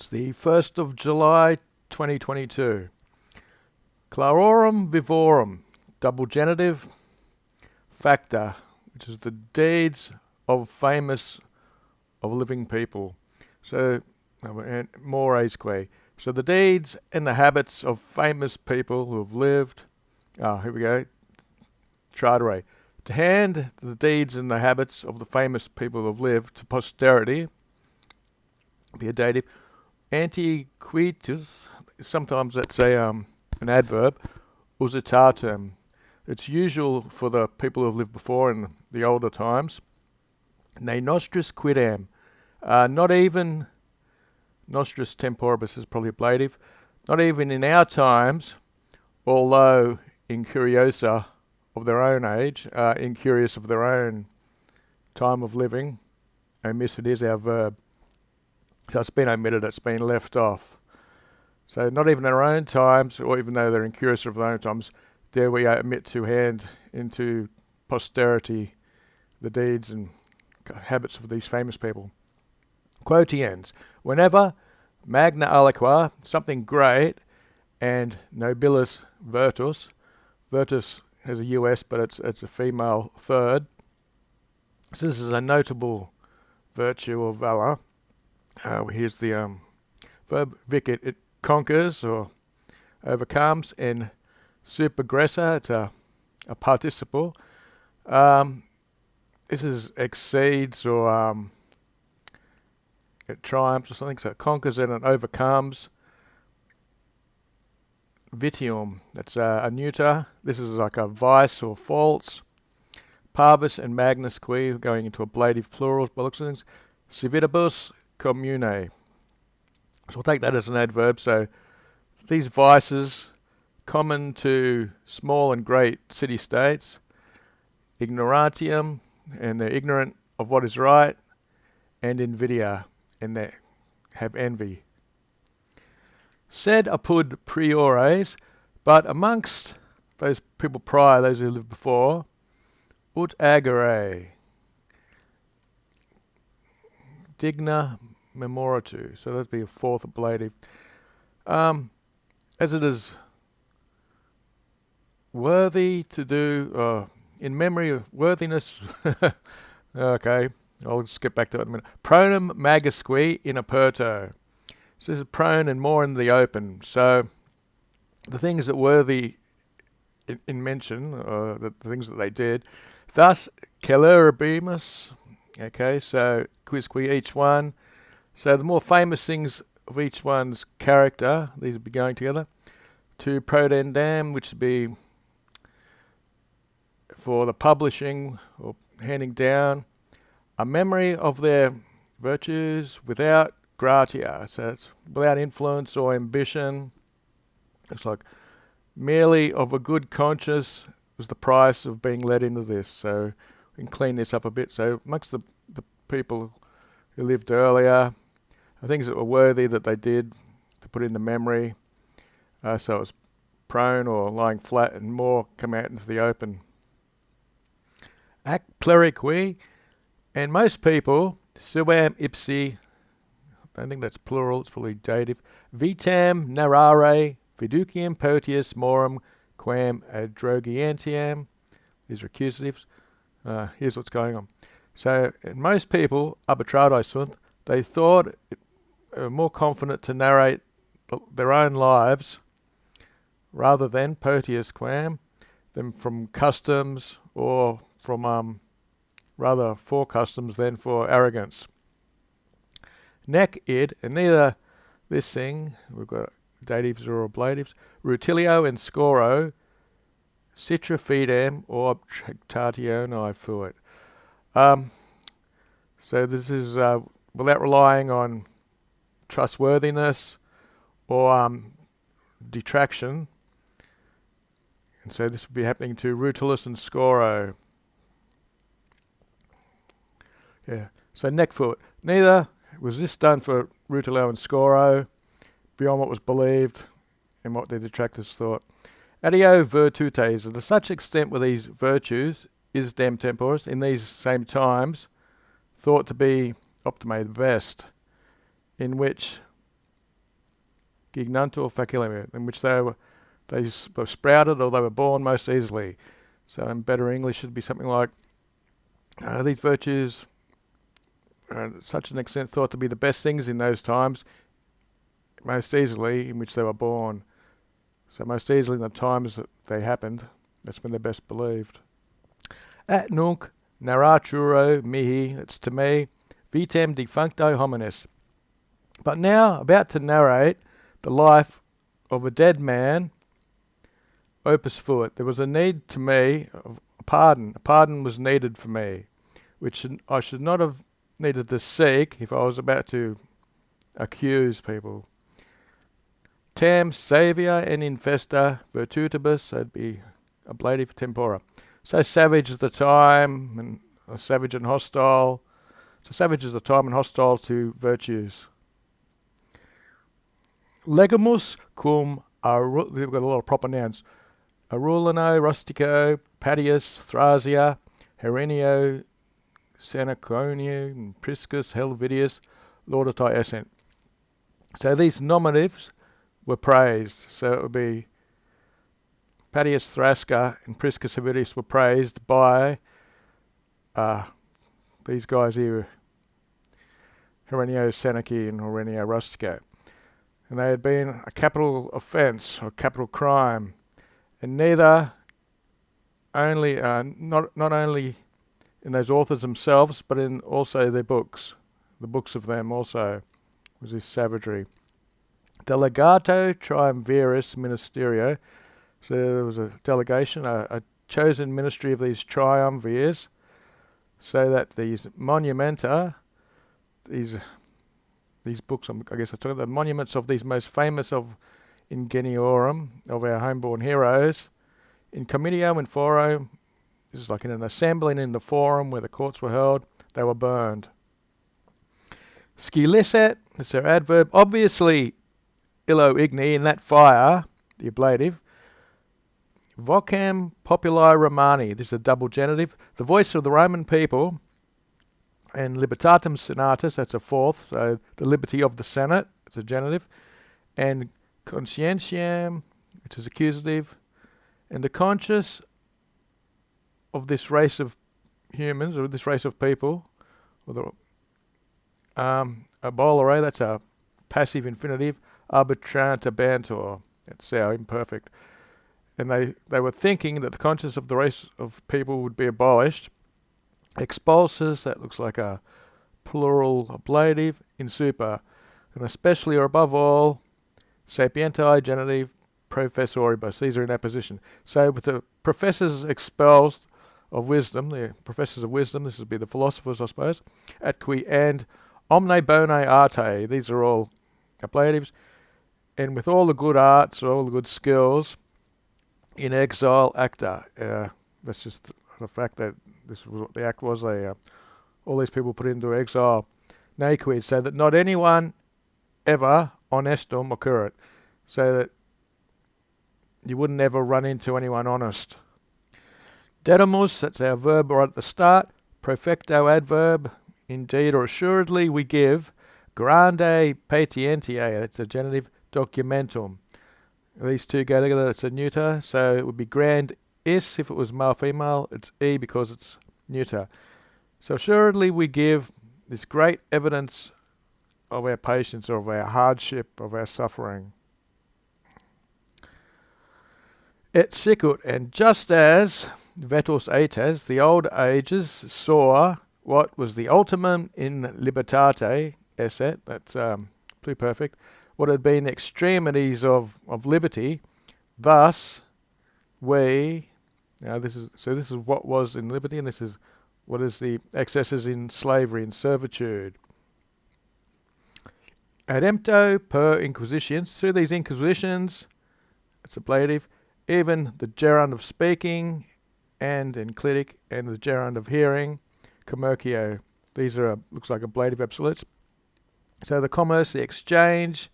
It's the 1st of July 2022. Clarorum vivorum, double genitive, facta, which is the deeds of living people. So, and moresque. So the deeds and the habits of famous people who have lived. Here we go. Chartere. To hand the deeds and the habits of the famous people who have lived to posterity, be a dative. Antiquitus, sometimes that's an adverb, usitatum. It's usual for the people who have lived before in the older times. Ne nostris quidam, not even, nostris temporibus is probably ablative, not even in our times, although incuriosa of their own age, incurious of their own time of living. Omitted is our verb. So it's been omitted, it's been left off. So not even in our own times, or even though they're incurious of their own times, dare we omit to hand into posterity the deeds and habits of these famous people. Quotiens. Whenever magna aliqua, something great, and nobilis virtus. Virtus has a US, but it's a female third. So this is a notable virtue or valor. Here's the verb vicit. It conquers or overcomes, and supergressa, it's a participle. This is exceeds or it triumphs or something, so it conquers and it overcomes. Vitium, that's a neuter. This is like a vice or faults. Parvis and magnus qui, going into ablative plurals by looks of things. Civitabus commune. So we'll take that as an adverb. So these vices common to small and great city-states. Ignorantium, and they're ignorant of what is right. And invidia, and they have envy. Sed apud priores, but amongst those people prior, those who lived before, ut agere, digna memoratu. So that'd be a fourth ablative. As it is worthy to do, in memory of worthiness. Okay, I'll just get back to it in a minute. Pronum magisque in aperto. So this is prone and more in the open. So the things that worthy in mention, the things that they did. Thus, celerabimus. Okay, so quisque each one. So the more famous things of each one's character, these would be going together. To prodendam, which would be for the publishing or handing down, a memory of their virtues without gratia. So it's without influence or ambition. It's like merely of a good conscience was the price of being led into this. So we can clean this up a bit. So amongst the people who lived earlier, things that were worthy that they did to put into memory. So it was prone or lying flat, and more come out into the open. Ac pleriqui, and most people, suam ipsi, I don't think that's plural, it's probably dative, vitam narrare fiducium potius morum quam adrogientiam. These are accusatives. Here's what's going on. So, most people, arbitrati sunt, they thought more confident to narrate their own lives rather than potius quam, than from customs, or from rather for customs than for arrogance. Nec id, and neither this thing, we've got datives or ablatives, rutilio and scoro, citra fidem or tractationae fuit. So this is without relying on trustworthiness or detraction. And so this would be happening to Rutilus and Scoro. Yeah. So nec fuit. Neither was this done for Rutilio and Scoro beyond what was believed and what their detractors thought. Adeo virtutes, and to such extent were these virtues, is dem temporis, in these same times, thought to be optime the best, in which gignantur facilem, in which they were sprouted or they were born most easily. So in better English, it would be something like, these virtues are to such an extent thought to be the best things in those times, most easily in which they were born. So most easily in the times that they happened, that's when they're best believed. At nunc narraturo mihi, it's to me, vitam defuncto hominis. But now, about to narrate the life of a dead man, opus fuit. There was a need to me of a pardon. A pardon was needed for me, which I should not have needed to seek if I was about to accuse people. Tam savia and infesta virtutibus, that'd be ablative tempora. So savage is the time, and savage and hostile. So savage is the time and hostile to virtues. Legamus cum, we've got a lot of proper nouns. Arulano, Rustico, Patius, Thrasia, Herenio, Seneconio, Priscus, Helvidius, Laudatai Essent. So these nominatives were praised. So it would be Patius, Thrasca, and Priscus Helvidius were praised by these guys here, Herenio, Seneca, and Herenio Rustico. And they had been a capital offence or capital crime, and neither only not only in those authors themselves, but in also their books, the books of them also, was this savagery. Delegato triumviris ministerio, so there was a delegation, a chosen ministry of these triumvirs, so that these monumenta, these books, I guess I talk about the monuments of these most famous of ingeniorum, of our homeborn heroes, in commitio and forum, this is like in an assembly and in the forum where the courts were held, they were burned. Scilicet, that's their adverb, obviously illo igni, in that fire, the ablative. Vocam populi Romani, this is a double genitive, the voice of the Roman people, and libertatem senatus, that's a fourth, so the liberty of the Senate, it's a genitive, and conscientiam, which is accusative, and the conscience of this race of humans, or this race of people, or the abolere, that's a passive infinitive, arbitranta bantor, that's our imperfect. And they were thinking that the conscience of the race of people would be abolished. Expulsus, that looks like a plural ablative, in super, and especially or above all, sapienti genitive professoribus. These are in apposition. So with the professors expelled of wisdom, the professors of wisdom, this would be the philosophers, I suppose, atqui and omne bone arte, these are all ablatives, and with all the good arts, or all the good skills, in exile acta. That's just the fact that this was what the act was. All these people put into exile. Naquid, so that not anyone ever honestum occurret, so that you wouldn't ever run into anyone honest. Dedimus, that's our verb right at the start. Profecto adverb, indeed or assuredly we give. Grande patientia, that's a genitive, documentum. These two go together, it's a neuter, so it would be grand is if it was male female, it's e because it's neuter. So assuredly we give this great evidence of our patience, or of our hardship, of our suffering. Et sicut, and just as vetus aetas, the old ages saw what was the ultimum in libertate, esset, that's pluperfect, what had been the extremities of liberty, thus we, this is what was in liberty, and this is what is the excesses in slavery and servitude. Adempto per inquisitions, through these inquisitions, it's ablative, even the gerund of speaking and enclitic and the gerund of hearing, commercio, these are looks like ablative absolutes. So the commerce, the exchange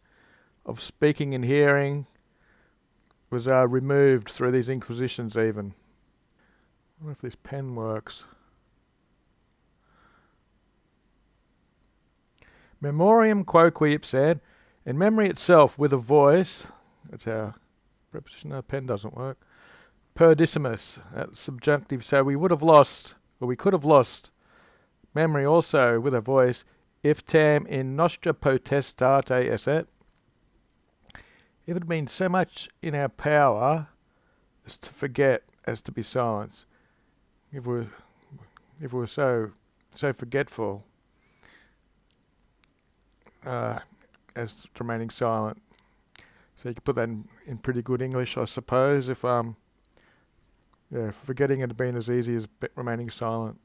of speaking and hearing was removed through these inquisitions even. I wonder if this pen works. Memoriam quoque ipsad, And memory itself with a voice, that's our preposition, our pen doesn't work. Perdissimus, that's subjunctive, so we would have lost, or we could have lost memory also with a voice, if tam in nostra potestate esset, if it had been so much in our power as to forget as to be silent. If we were so forgetful as to remaining silent. So you could put that in pretty good English, I suppose, if forgetting had been as easy as remaining silent.